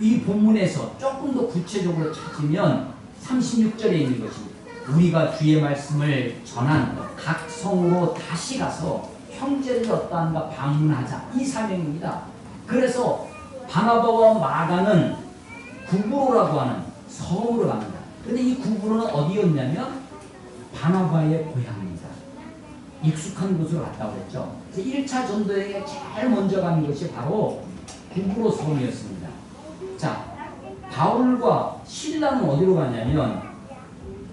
이 본문에서 조금 더 구체적으로 찾으면 36절에 있는 것입니다. 우리가 주의 말씀을 전한 각 성으로 다시 가서 형제를 어떠한가 방문하자. 이 사명입니다. 그래서 바나바와 마가는 구브로라고 하는 성으로 갑니다. 그런데 이 구브로는 어디였냐면 바나바의 고향입니다. 익숙한 곳으로 갔다고 했죠. 그래서 1차 전도에 제일 먼저 간 것이 바로 구브로 성이었습니다. 자, 바울과 신라는 어디로 가냐면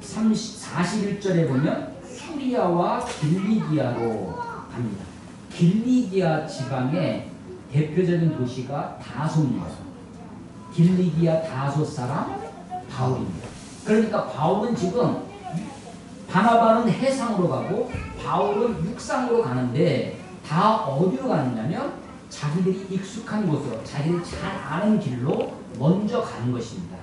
41절에 보면 수리아와 길리기아로 갑니다. 길리기아 지방의 대표적인 도시가 다소입니다. 길리기아 다소 사람 바울입니다. 그러니까 바울은 지금 바나바는 해상으로 가고 바울은 육상으로 가는데 다 어디로 가느냐면 자기들이 익숙한 곳으로 자기들이 잘 아는 길로 먼저 가는 것입니다.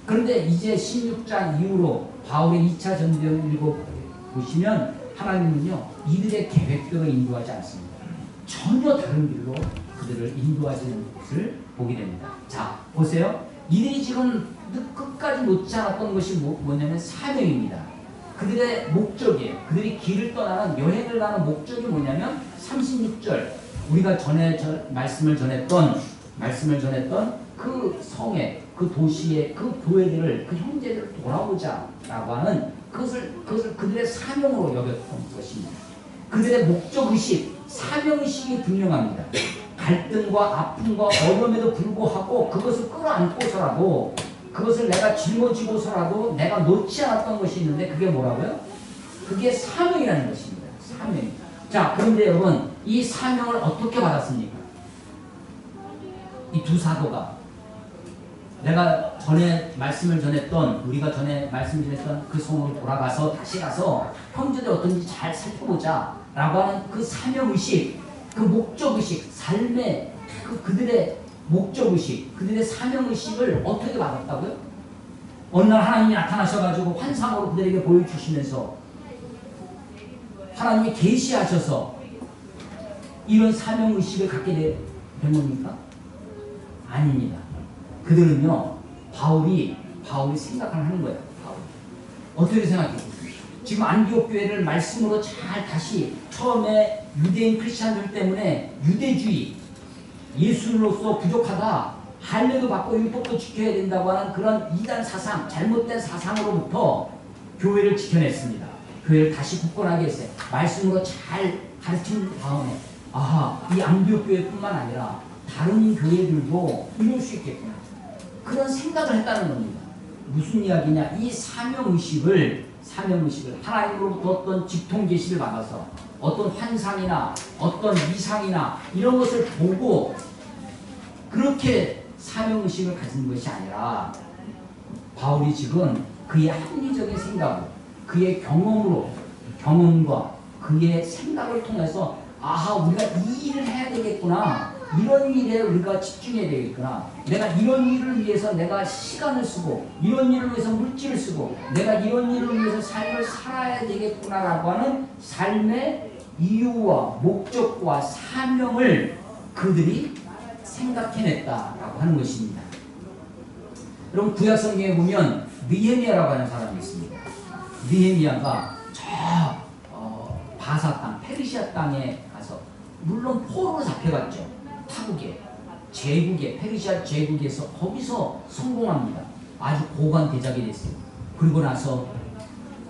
그런데 이제 16장 이후로 바울의 2차 전도를 읽어보시면 하나님은요 이들의 계획대로 인도하지 않습니다. 전혀 다른 길로 그들을 인도하시는 것을 보게 됩니다. 자 보세요. 이들이 지금 끝까지 놓지 않았던 것이 뭐냐면 사명입니다. 그들의 목적이에요. 그들이 길을 떠나는 여행을 가는 목적이 뭐냐면 36절 우리가 전에 말씀을 전했던 그 성에 그 도시에 그 교회들을 그 형제들을 돌아보자라고 하는 그것을 그들의 사명으로 여겼던 것입니다. 그들의 목적의식, 사명의식이 분명합니다. 갈등과 아픔과 어려움에도 불구하고 그것을 끌어안고서라도 그것을 내가 짊어지고서라도 내가 놓지 않았던 것이 있는데 그게 뭐라고요? 그게 사명이라는 것입니다. 사명. 자, 그런데 여러분 이 사명을 어떻게 받았습니까? 이 두 사도가 내가 전에 말씀을 전했던, 우리가 전에 말씀을 전했던 그 성으로 돌아가서 다시 가서 형제들 어떤지 잘 살펴보자 라고 하는 그 사명의식, 그 목적의식, 삶의 그들의 목적의식, 그들의 사명의식을 어떻게 받았다고요? 어느 날 하나님이 나타나셔가지고 환상으로 그들에게 보여주시면서 하나님이 계시하셔서 이런 사명의식을 갖게 된 겁니까? 아닙니다. 그들은요, 바울이 생각을 하는 거예요. 바울이. 어떻게 생각했겠어요? 지금 안디옥 교회를 말씀으로 잘 다시 처음에 유대인 크리스찬들 때문에 유대주의, 예수로서 부족하다, 할례도 받고 율법도 지켜야 된다고 하는 그런 이단 사상, 잘못된 사상으로부터 교회를 지켜냈습니다. 교회를 다시 굳건하게 했어요. 말씀으로 잘 가르친 다음에 아하, 이 안디옥 교회뿐만 아니라 다른 교회들도 이룰 수 있겠구나. 그런 생각을 했다는 겁니다. 무슨 이야기냐? 이 사명의식을 하나님으로부터 어떤 직통 계시를 받아서 어떤 환상이나 어떤 이상이나 이런 것을 보고 그렇게 사명의식을 가진 것이 아니라 바울이 지금 그의 합리적인 생각, 그의 경험과 그의 생각을 통해서 아하, 우리가 이 일을 해야 되겠구나. 이런 일에 우리가 집중해야 되겠구나. 내가 이런 일을 위해서 내가 시간을 쓰고 이런 일을 위해서 물질을 쓰고 내가 이런 일을 위해서 삶을 살아야 되겠구나라고 하는 삶의 이유와 목적과 사명을 그들이 생각해냈다라고 하는 것입니다. 여러분 구약성경에 보면 느헤미야라고 하는 사람이 있습니다. 느헤미야가 저 바사 땅, 페르시아 땅에 가서 물론 포로로 잡혀갔죠. 타국에, 제국에, 페르시아 제국에서 거기서 성공합니다. 아주 고관 대작이 됐어요. 그리고 나서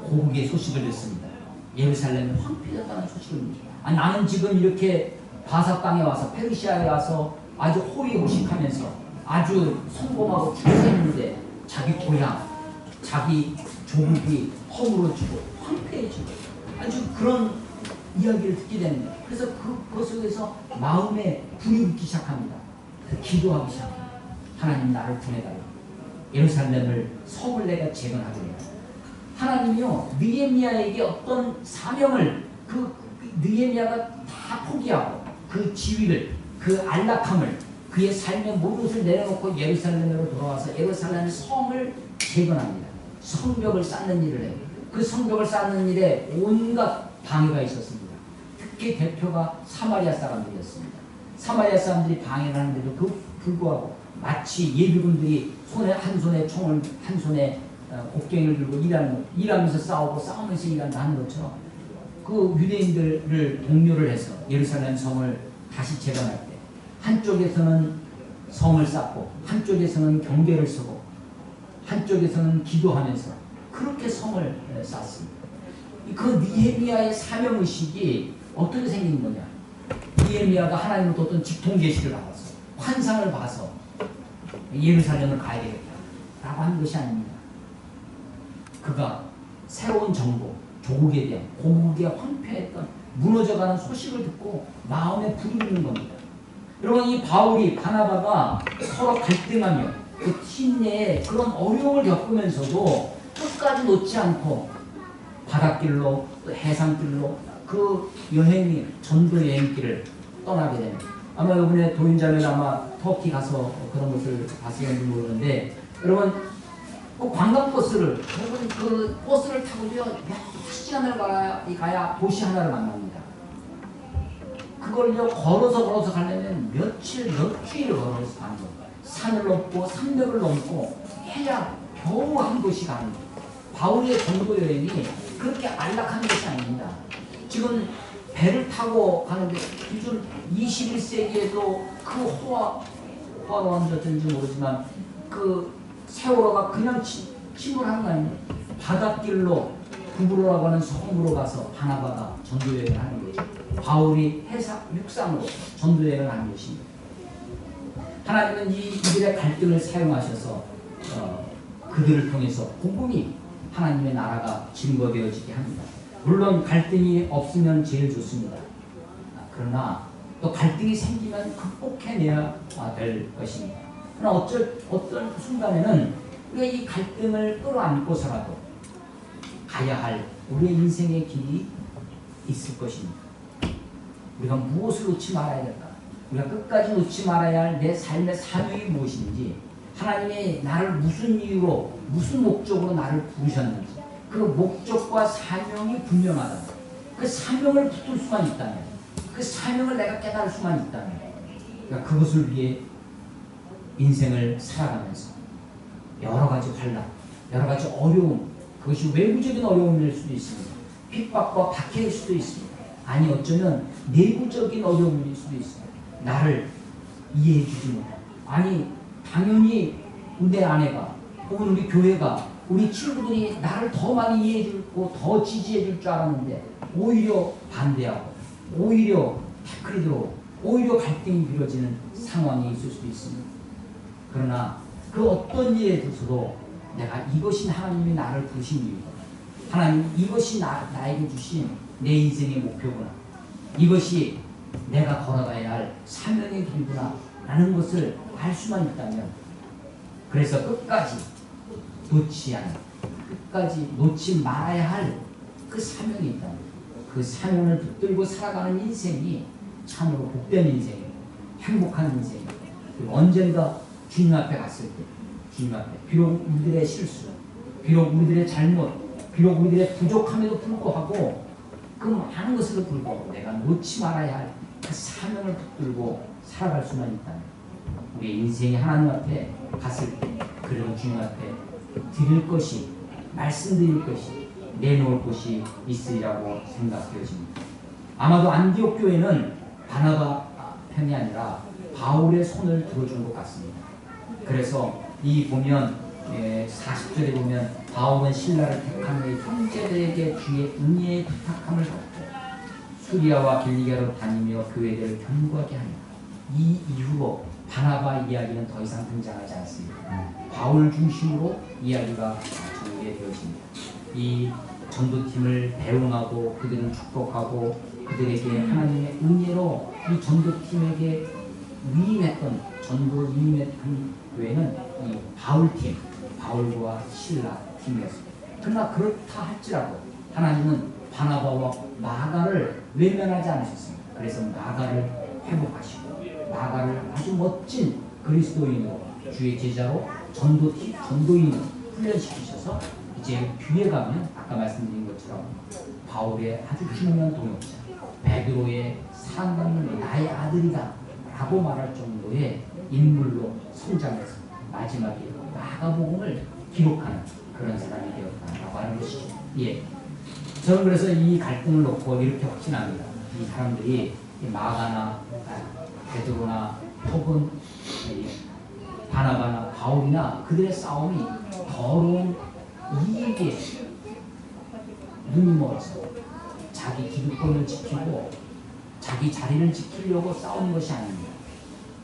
고국의 소식을 듣습니다. 예루살렘이 황폐했다는 소식을 듣습니다. 나는 지금 이렇게 바사 땅에 와서 페르시아에 와서 아주 호의호식하면서 아주 성공하고 출세했는데 자기 고향, 자기 조국이 허물어지고 황폐해지고 아주 그런 이야기를 듣게 됩니다. 그래서 그 속에서 마음에 불이 붙기 시작합니다. 기도하기 시작합니다. 하나님 나를 보내달라. 예루살렘을 성을 내가 재건하겠다. 하나님이요 느헤미야에게 어떤 사명을 그 느헤미야가 다 포기하고 그 지위를 그 안락함을 그의 삶의 모든 것을 내려놓고 예루살렘으로 돌아와서 예루살렘 성을 재건합니다. 성벽을 쌓는 일을 해요. 그 성벽을 쌓는 일에 온갖 방해가 있었습니다. 특히 대표가 사마리아 사람들이었습니다. 사마리아 사람들이 방해를 하는데도 불구하고 마치 예비군들이 한 손에 총을 한 손에 곡괭이를 들고 일하면서 싸우면서 일한다는 것처럼 그 유대인들을 동료를 해서 예루살렘 성을 다시 재건할 때 한쪽에서는 성을 쌓고 한쪽에서는 경계를 서고 한쪽에서는 기도하면서 그렇게 성을 쌓습니다. 그 느헤미야의 사명의식이 어떻게 생긴 거냐? 느헤미야가 하나님으로부터 어떤 직통 계시를 받아서 환상을 봐서 예루살렘을 가야 되겠다라고 하는 것이 아닙니다. 그가 새로운 정복, 조국에 대한 고국의 황폐했던 무너져가는 소식을 듣고 마음에 불이 붙는 겁니다. 여러분 이 바울이 바나바가 서로 갈등하며 그 팀 내에 그런 어려움을 겪으면서도 끝까지 놓지 않고 바닷길로 또 해상길로 그 여행이 전도 여행길을 떠나게 됩니다. 아마 이번에 도인자매가 아마 터키 가서 그런 것을 봤을지 모르는데 여러분 그 관광버스를 여러분 그 버스를 타고도요 몇 시간을 가야 도시 하나를 만납니다. 그걸요 걸어서 가려면 몇 주일을 걸어서 가는 겁니다. 산을 넘고 산맥을 넘고 해야 겨우 한 곳이 가는 거예요. 바울의 전도 여행이 그렇게 안락한 것이 아닙니다. 지금 배를 타고 가는데 요즘 21세기에도 그 호화로 앉았는지 모르지만 그 세월호가 그냥 침몰하는 거 아닙니까? 바닷길로 구브로라고 하는 섬으로 가서 바나바가 전도여행을 하는 거죠. 바울이 육상으로 전도여행을 하는 것입니다. 하나님은 이들의 갈등을 사용하셔서 그들을 통해서 복음이 하나님의 나라가 증거되어지게 합니다. 물론 갈등이 없으면 제일 좋습니다. 그러나 또 갈등이 생기면 극복해내야 될 것입니다. 그러나 어떤 순간에는 우리가 이 갈등을 끌어안고서라도 가야 할 우리의 인생의 길이 있을 것입니다. 우리가 무엇을 놓지 말아야 될까? 우리가 끝까지 놓지 말아야 할 내 삶의 사명이 무엇인지, 하나님이 나를 무슨 이유로, 무슨 목적으로 나를 부르셨는지, 그 목적과 사명이 분명하다. 그 사명을 붙들 수만 있다면, 그 사명을 내가 깨달을 수만 있다면, 그러니까 그것을 위해 인생을 살아가면서 여러 가지 환난, 여러 가지 어려움, 그것이 외부적인 어려움일 수도 있습니다. 핍박과 박해일 수도 있습니다. 아니 어쩌면 내부적인 어려움일 수도 있습니다. 나를 이해해 주지 못하고, 아니 당연히 내 아내가 혹은 우리 교회가, 우리 친구들이 나를 더 많이 이해해 주고 더 지지해 줄 줄 알았는데 오히려 반대하고, 오히려 태클이 들어오고, 오히려 갈등이 벌어지는 상황이 있을 수도 있습니다. 그러나 그 어떤 일에 있어서도 내가 이것이 하나님이 나를 부르신 이유구나, 하나님 이것이 나에게 주신 내 인생의 목표구나, 이것이 내가 걸어가야 할 사명의 길구나 라는 것을 알 수만 있다면, 그래서 끝까지 놓지 않는, 끝까지 놓지 말아야 할 그 사명이 있다면, 그 사명을 붙들고 살아가는 인생이 참으로 복된 인생이고 행복한 인생이고, 그리고 언젠가 주님 앞에 갔을 때, 주님 앞에 비록 우리들의 실수, 비록 우리들의 잘못, 비록 우리들의 부족함에도 불구하고, 그 많은 것에도 불구하고 내가 놓지 말아야 할 그 사명을 붙들고 살아갈 수만 있다면, 우리의 인생이 하나님 앞에 갔을 때, 그리고 주님 앞에 드릴 것이, 말씀드릴 것이, 내놓을 것이 있으리라고 생각되어집니다. 아마도 안디옥 교회는 바나바 편이 아니라 바울의 손을 들어준 것 같습니다. 그래서 이 보면 40절에 보면 바울은 신라를 택한 후에 형제들에게 주의 은혜의 부탁함을 받고 수리아와 길리기아로 다니며 교회들을 견고하게 하니, 이 이후로 바나바 이야기는 더 이상 등장하지 않습니다. 바울 중심으로 이야기가 전개되어집니다. 이 전도팀을 배웅하고 그들을 축복하고 그들에게 하나님의 은혜로 이 전도팀에게 위임했던, 전도 위임했던 교회는 이 바울팀, 바울과 신라 팀이었습니다. 그러나 그렇다 할지라도 하나님은 바나바와 마가를 외면하지 않으셨습니다. 그래서 마가를 회복하시고 마가를 아주 멋진 그리스도인으로, 주의 제자로 전도인으로 훈련시키셔서 이제 뒤에 가면 아까 말씀드린 것처럼 바울의 아주 중요한 동역자, 베드로의 사랑받는 나의 아들이다 라고 말할 정도의 인물로 성장해서 마지막에 마가복음을 기록하는 그런 사람이 되었다라고 하는 것이죠. 예. 저는 그래서 이 갈등을 놓고 이렇게 확신합니다. 이 사람들이 마가나 베드로나 혹은 바나바나 바울이나 그들의 싸움이 더러운 이익에 눈이 멀어서 자기 기득권을 지키고 자기 자리를 지키려고 싸우는 것이 아닙니다.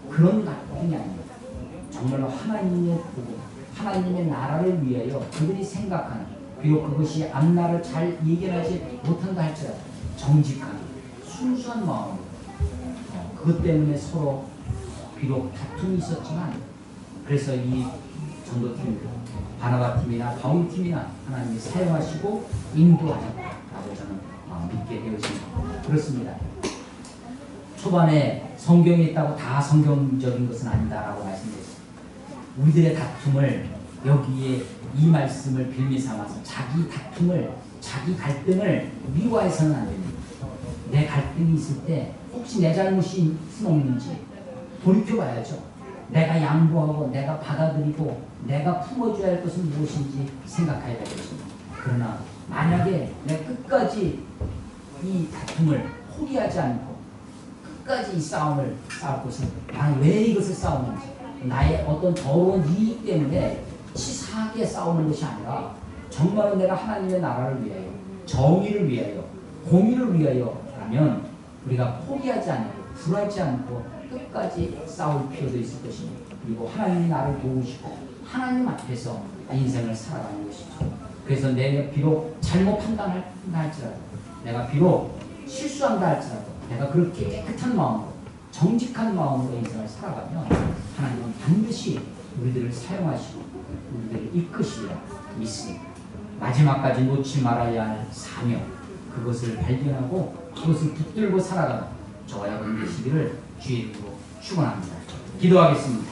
그런 갈등이 아닙니다. 정말로 하나님의 복음, 하나님의 나라를 위하여 그들이 생각하는, 비록 그것이 앞날을 잘 예견하지 못한다 할지라도 정직한 순수한 마음으로, 그것 때문에 서로 비록 다툼이 있었지만, 그래서 이 전도팀, 바나바 팀이나 바울 팀이나 하나님이 사용하시고 인도하셨다라고 저는 믿게 되어집니다. 그렇습니다. 초반에 성경에 있다고 다 성경적인 것은 아니다라고 말씀드렸습니다. 우리들의 다툼을 여기에 이 말씀을 빌미 삼아서 자기 다툼을, 자기 갈등을 미화해서는 안 됩니다. 내 갈등이 있을 때 혹시 내 잘못이 없는지 돌이켜봐야죠. 내가 양보하고 내가 받아들이고 내가 품어줘야 할 것은 무엇인지 생각해야 되겠습니다. 그러나 만약에 내가 끝까지 이 다툼을 포기하지 않고 끝까지 이 싸움을 싸울 것은, 나는 왜 이것을 싸우는지, 나의 어떤 더러운 이익 때문에 치사하게 싸우는 것이 아니라 정말로 내가 하나님의 나라를 위하여, 정의를 위하여, 공의를 위하여 라면 우리가 포기하지 않고 불하지 않고 끝까지 싸울 필요도 있을 것입니다. 그리고 하나님이 나를 도우시고 하나님 앞에서 인생을 살아가는 것이죠. 그래서 내가 비록 잘못 판단한다 할지라도, 내가 비록 실수한다 할지라도 내가 그렇게 깨끗한 마음으로 정직한 마음으로 인생을 살아가면 하나님은 반드시 우리들을 사용하시고 우리들을 이끄시리라 믿습니다. 마지막까지 놓지 말아야 할 사명, 그것을 발견하고 그것을 붙들고 살아가는 저와 여러분 되시기를 주의 이름으로 축원합니다. 기도하겠습니다.